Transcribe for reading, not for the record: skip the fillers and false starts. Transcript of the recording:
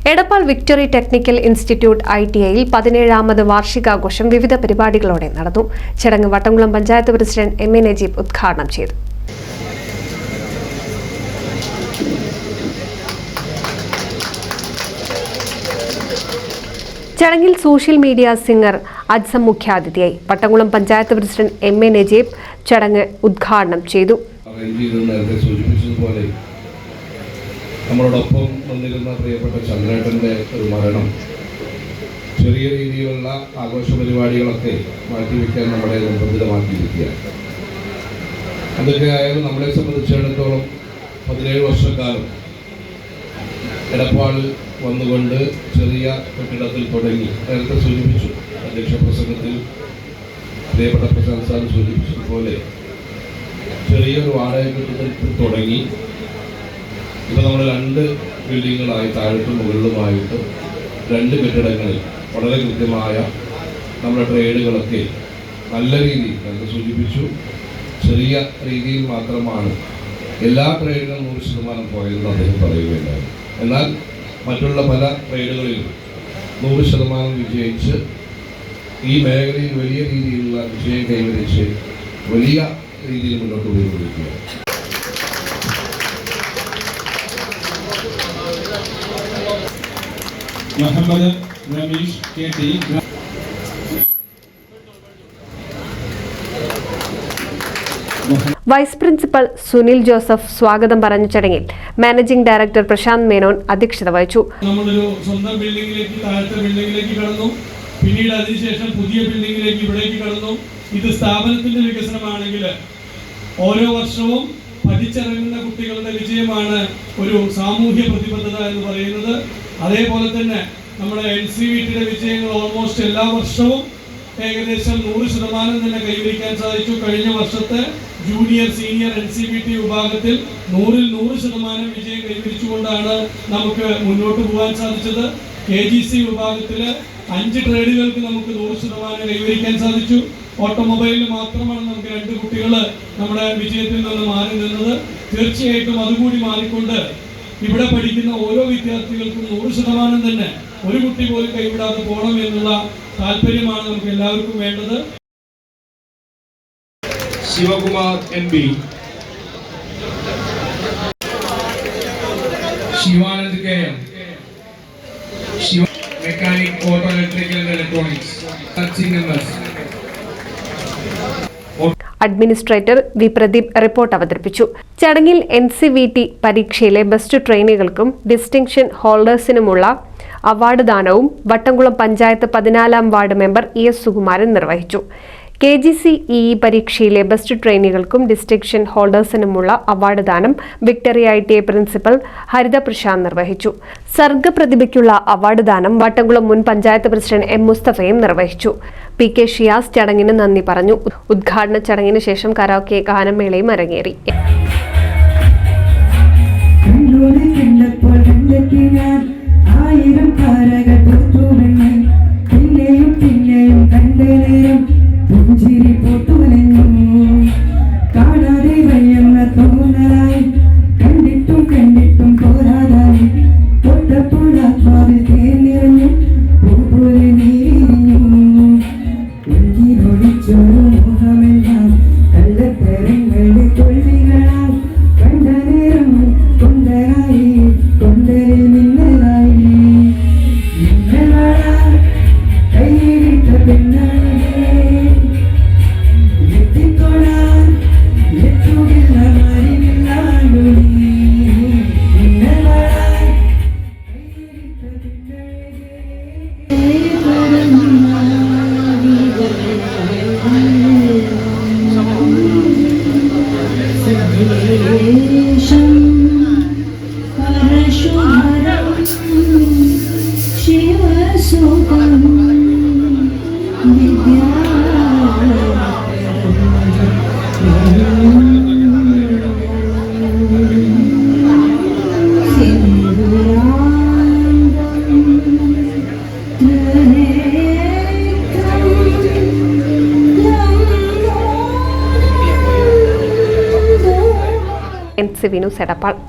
Edappal victory technical institute ITIയിൽ 17ാമത് വാർഷികാഘോഷം വിവിധ പരിപാടികളോടെ നടന്നു. ചടങ്ങ് വട്ടംകുളം പഞ്ചായത്ത് പ്രസിഡന്റ് MA നജീബ് ഉദ്ഘാടനം ചെയ്തു. ചടങ്ങിൽ സോഷ്യൽ മീഡിയ സിംഗർ അജ്സം മുഖ്യാതിഥിയായി. വട്ടംകുളം പഞ്ചായത്ത് പ്രസിഡന്റ് MA നജീബ് ചടങ്ങ് ഉദ്ഘാടനം ചെയ്തു. നമ്മളോടൊപ്പം വന്നിരുന്ന പ്രിയപ്പെട്ട ചന്ദ്രേട്ടൻ്റെ ഒരു മരണം ചെറിയ രീതിയിലുള്ള ആഘോഷ പരിപാടികളൊക്കെ മാറ്റിവെക്കാൻ നമ്മളെ നിർബന്ധിതമാക്കിയിരിക്കുകയാണ്. അതൊക്കെ ആയാലും നമ്മളെ സംബന്ധിച്ചിടത്തോളം 17 വർഷക്കാലം എടപ്പാളിൽ വന്നുകൊണ്ട് ചെറിയ കെട്ടിടത്തിൽ തുടങ്ങി. നേരത്തെ സൂചിപ്പിച്ചു, അധ്യക്ഷ പ്രസംഗത്തിൽ പ്രിയപ്പെട്ട പ്രശാന്ത് സാർ സൂചിപ്പിച്ചതുപോലെ ചെറിയൊരു വാടക കെട്ടിടത്തിൽ തുടങ്ങി. ഇപ്പോൾ നമ്മൾ 2 ബിൽഡിങ്ങുകളായി താഴത്തും മുകളിലുമായിട്ട് 2 കെട്ടിടങ്ങളിൽ വളരെ കൃത്യമായ നമ്മുടെ ട്രേഡുകളൊക്കെ നല്ല രീതിയിൽ നമുക്ക് സൂചിപ്പിച്ചു. ചെറിയ രീതിയിൽ മാത്രമാണ് എല്ലാ ട്രേഡിനും 100% പോയതെന്ന് അദ്ദേഹം പറയുകയുണ്ടായി. എന്നാൽ മറ്റുള്ള പല ട്രേഡുകളിലും 100% വിജയിച്ച് ഈ മേഖലയിൽ വലിയ രീതിയിലുള്ള വിജയം കൈവരിച്ച് വലിയ രീതിയിൽ മുന്നോട്ട് പോയിക്കൊണ്ടിരിക്കുകയാണ്. Muhammad Rameesh KT vice principal Sunil Joseph സ്വാഗതം പറഞ്ഞ ചടങ്ങിൽ മാനേജിംഗ് ഡയറക്ടർ പ്രശാന്ത് മേനോൻ അധ്യക്ഷത വഹിച്ചു. നമ്മളൊരു സ്വന്തം ബിൽഡിംഗിലേക്ക്, താഴത്തെ ബിൽഡിംഗിലേക്ക് കടന്നു. പിന്നീട് അതിനുശേഷം പുതിയ ബിൽഡിംഗിലേക്ക് ഇവിടേക്ക് കടന്നു. ഇത് സ്ഥാപനത്തിന്റെ വികസനമാണെങ്കിൽ ഓരോ വർഷവും പഠിച്ചിറങ്ങുന്ന കുട്ടികളുടെ വിജയമാണ് ഒരു സാമൂഹ്യ പ്രതിബദ്ധത എന്ന് പറയുന്നത്. അതേപോലെ തന്നെ നമ്മുടെ NCVTയുടെ വിജയങ്ങൾ ഓൾമോസ്റ്റ് എല്ലാ വർഷവും ഏകദേശം 100% തന്നെ കൈവരിക്കാൻ സാധിച്ചു. കഴിഞ്ഞ വർഷത്തെ ജൂനിയർ സീനിയർ NCVT വിഭാഗത്തിൽ 100% വിജയം കൈവരിച്ചുകൊണ്ടാണ് നമുക്ക് മുന്നോട്ട് പോകാൻ സാധിച്ചത്. KGC വിഭാഗത്തിൽ 5 ട്രേഡുകൾക്ക് നമുക്ക് 100% കൈവരിക്കാൻ സാധിച്ചു. ഓട്ടോമൊബൈലിൽ മാത്രമാണ് നമുക്ക് 2 കുട്ടികൾ നമ്മുടെ വിജയത്തിൽ നിന്ന് മാറി നിന്നത്. തീർച്ചയായിട്ടും അതുകൂടി മാറിക്കൊണ്ട് ഇവിടെ പഠിക്കുന്ന ഓരോ വിദ്യാർത്ഥികൾക്കും 100% തന്നെ ഒരു കുട്ടി പോലും കൈവിടാതെ പോകണം എന്നുള്ള താല്പര്യമാണ് നമുക്ക് എല്ലാവർക്കും വേണ്ടത്. Sivakumar MB, Shivanand KM, mechanic auto electrical and electronics, administrator V Pradeep report അവതരിപ്പിച്ചു. ചടങ്ങിൽ NCVT പരീക്ഷയിലെ ബെസ്റ്റ് ട്രെയിനികൾക്കും ഡിസ്റ്റിങ്ഷൻ ഹോൾഡേഴ്സിനുമുള്ള അവാർഡ് ദാനവും വട്ടംകുളം പഞ്ചായത്ത് 14ാം വാർഡ് മെമ്പർ ES സുകുമാരൻ നിർവഹിച്ചു. KGC EE പരീക്ഷയിലെ ബെസ്റ്റ് ട്രെയിനികൾക്കും ഡിസ്റ്റിങ്ഷൻ ഹോൾഡേഴ്സിനുമുള്ള അവാർഡ് ദാനം victory ITI principal Haritha Prashanth നിർവഹിച്ചു. സർഗപ്രതിഭയ്ക്കുള്ള അവാർഡ് ദാനം വട്ടംകുളം മുൻ പഞ്ചായത്ത് പ്രസിഡന്റ് M മുസ്തഫയും നിർവഹിച്ചു. PK ഷിയാസ് ചടങ്ങിന് നന്ദി പറഞ്ഞു. ഉദ്ഘാടന ചടങ്ങിന് ശേഷം കരോക്കെ ഗാനമേളയും അരങ്ങേറി. NC Vinus Edapal.